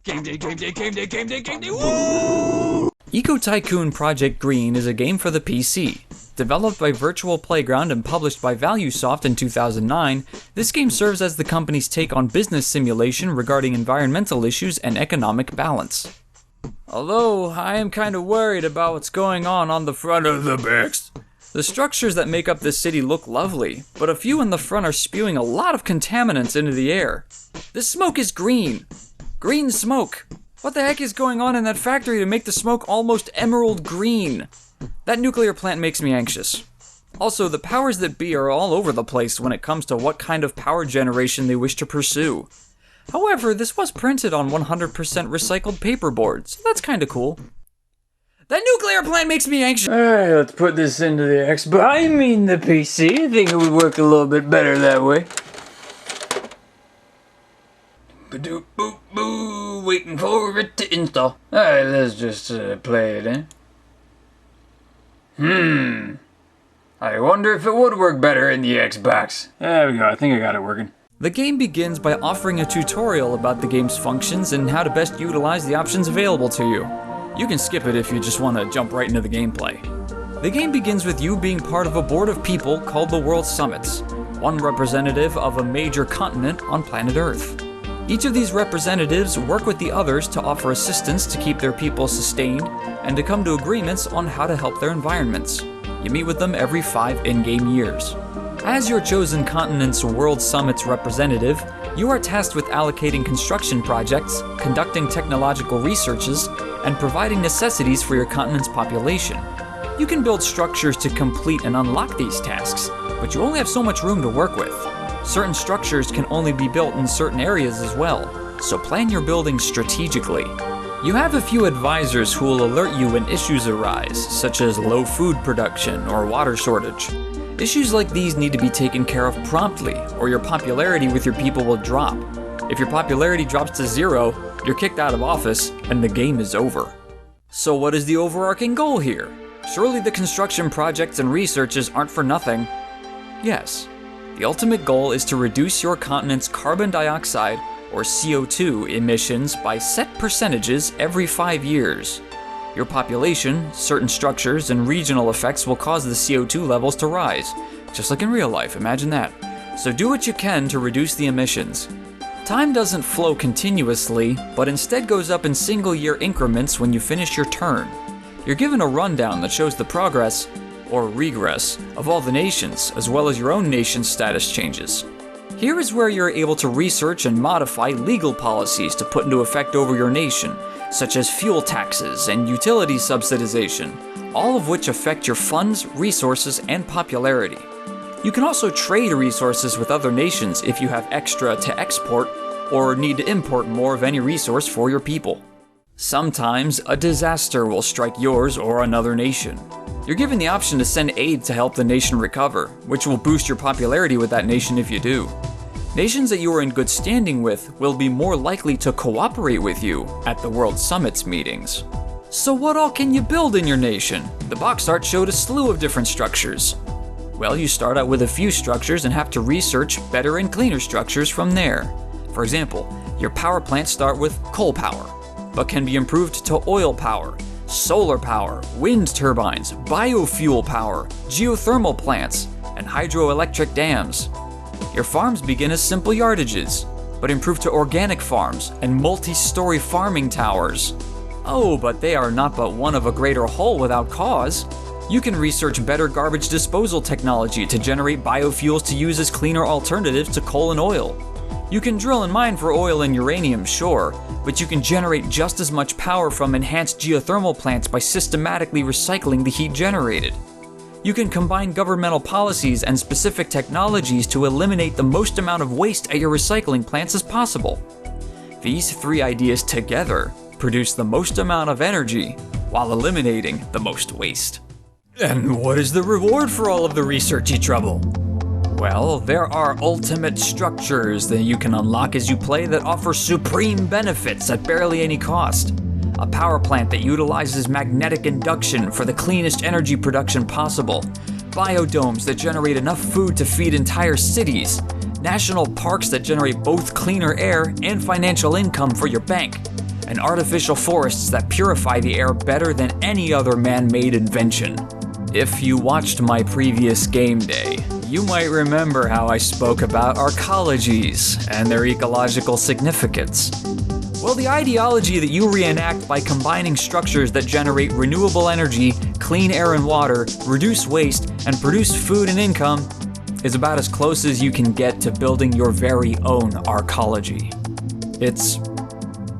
Game day, game day, game day, game day, game day, woo! Eco Tycoon Project Green is a game for the PC. Developed by Virtual Playground and published by ValueSoft in 2009, this game serves as the company's take on business simulation regarding environmental issues and economic balance. Although, I am kind of worried about what's going on the front of the backs. The structures that make up this city look lovely, but a few in the front are spewing a lot of contaminants into the air. This smoke is green. Green smoke. What the heck is going on in that factory to make the smoke almost emerald green? That nuclear plant makes me anxious. Also, the powers that be are all over the place when it comes to what kind of power generation they wish to pursue. However, this was printed on 100% recycled paperboard, so that's kinda cool. That nuclear plant makes me anxious! Alright, let's put this into the the PC. I think it would work a little bit better that way. Ba-doop boop boo, waiting for it to install. Alright, let's just play it in. I wonder if it would work better in the Xbox. There we go, I think I got it working. The game begins by offering a tutorial about the game's functions and how to best utilize the options available to you. You can skip it if you just want to jump right into the gameplay. The game begins with you being part of a board of people called the World Summits, one representative of a major continent on planet Earth. Each of these representatives work with the others to offer assistance to keep their people sustained and to come to agreements on how to help their environments. You meet with them every 5 in-game years. As your chosen continent's World Summit's representative, you are tasked with allocating construction projects, conducting technological researches, and providing necessities for your continent's population. You can build structures to complete and unlock these tasks, but you only have so much room to work with. Certain structures can only be built in certain areas as well, so plan your building strategically. You have a few advisors who will alert you when issues arise, such as low food production or water shortage. Issues like these need to be taken care of promptly, or your popularity with your people will drop. If your popularity drops to 0, you're kicked out of office, and the game is over. So what is the overarching goal here? Surely the construction projects and researches aren't for nothing. Yes. The ultimate goal is to reduce your continent's carbon dioxide, or CO2, emissions by set percentages every 5 years. Your population, certain structures, and regional effects will cause the CO2 levels to rise, just like in real life, imagine that. So do what you can to reduce the emissions. Time doesn't flow continuously, but instead goes up in single-year increments when you finish your turn. You're given a rundown that shows the progress, or regress, of all the nations, as well as your own nation's status changes. Here is where you're able to research and modify legal policies to put into effect over your nation, such as fuel taxes and utility subsidization, all of which affect your funds, resources, and popularity. You can also trade resources with other nations if you have extra to export or need to import more of any resource for your people. Sometimes a disaster will strike yours or another nation. You're given the option to send aid to help the nation recover, which will boost your popularity with that nation if you do. Nations that you are in good standing with will be more likely to cooperate with you at the World Summit's meetings. So what all can you build in your nation? The box art showed a slew of different structures. Well, you start out with a few structures and have to research better and cleaner structures from there. For example, your power plants start with coal power, but can be improved to oil power, solar power, wind turbines, biofuel power, geothermal plants, and hydroelectric dams. Your farms begin as simple yardages, but improve to organic farms and multi-story farming towers. Oh, but they are not but one of a greater whole without cause. You can research better garbage disposal technology to generate biofuels to use as cleaner alternatives to coal and oil. You can drill and mine for oil and uranium, sure, but you can generate just as much power from enhanced geothermal plants by systematically recycling the heat generated. You can combine governmental policies and specific technologies to eliminate the most amount of waste at your recycling plants as possible. These 3 ideas together produce the most amount of energy while eliminating the most waste. And what is the reward for all of the researchy trouble? Well, there are ultimate structures that you can unlock as you play that offer supreme benefits at barely any cost. A power plant that utilizes magnetic induction for the cleanest energy production possible. Biodomes that generate enough food to feed entire cities. National parks that generate both cleaner air and financial income for your bank. and artificial forests that purify the air better than any other man-made invention. If you watched my previous game day, you might remember how I spoke about arcologies and their ecological significance. Well, the ideology that you reenact by combining structures that generate renewable energy, clean air and water, reduce waste, and produce food and income is about as close as you can get to building your very own arcology. It's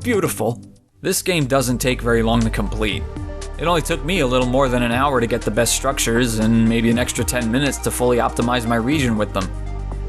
beautiful. This game doesn't take very long to complete. It only took me a little more than an hour to get the best structures and maybe an extra 10 minutes to fully optimize my region with them.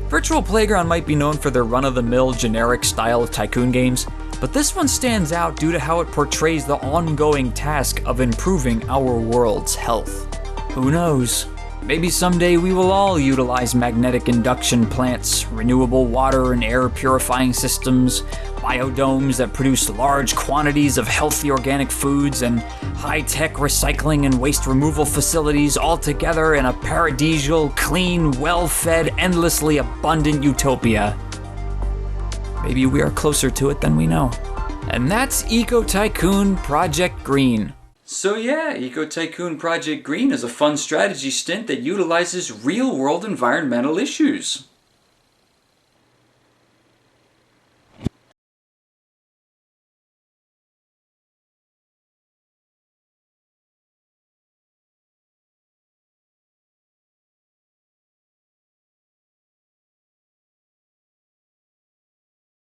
Virtual Playground might be known for their run-of-the-mill generic style of Tycoon games, but this one stands out due to how it portrays the ongoing task of improving our world's health. Who knows? Maybe someday we will all utilize magnetic induction plants, renewable water and air purifying systems, biodomes that produce large quantities of healthy organic foods, and high-tech recycling and waste removal facilities all together in a paradisial, clean, well-fed, endlessly abundant utopia. Maybe we are closer to it than we know. And that's Eco Tycoon Project Green. So yeah, Eco Tycoon Project Green is a fun strategy stint that utilizes real-world environmental issues.